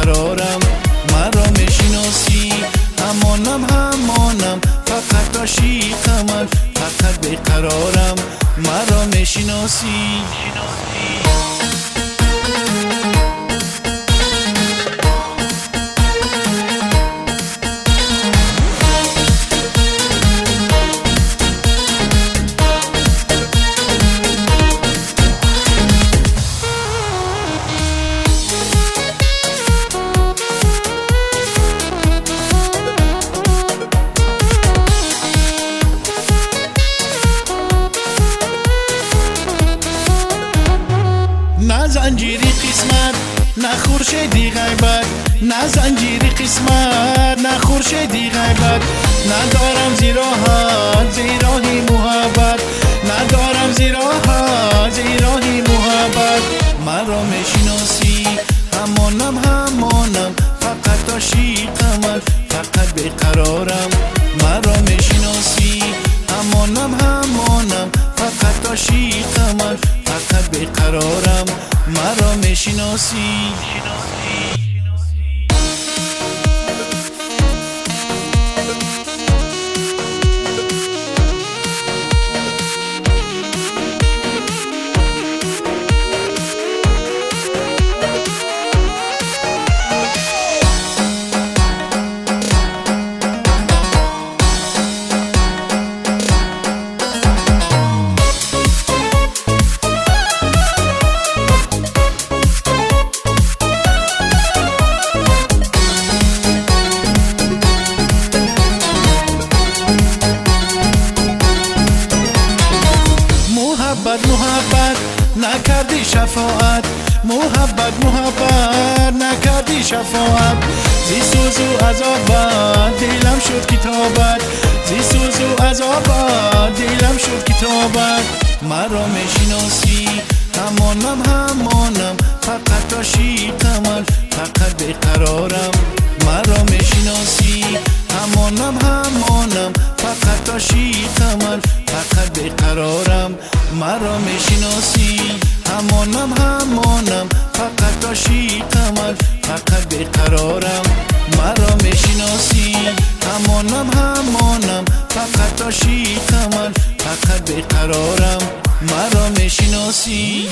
بیقرارم مرا میشناسی همانم فقط عاشقم فقط بیقرارم مرا میشناسی نه زنجیری قسمت نه خورشیدی غیبت نه زنجیری قسمت نه خورشیدی غیبت ندارم زیراحت زیراهی محبت ندارم زیراحت زیراهی محبت مرا میشناسی همانم فقط عاشقم فقط بیقرارم مرا میشناسی همانم فقط عاشقم فقط بیقرارم مرا میشناسی محبت نکردی شفاعت محبت نکردی شفاعت زی سوز و عذابت دلم شد کتابت زی سوز و عذابت دلم شد کتابت مرا میشناسی همانم فقط عاشقم فقط بیقرارم مرا میشناسی همانم فقط عاشقم فقط بیقرارم مرا میشناسی همانم فقط عاشقم فقط بیقرارم مرا میشناسی همانم فقط عاشقم فقط بیقرارم مرا میشناسی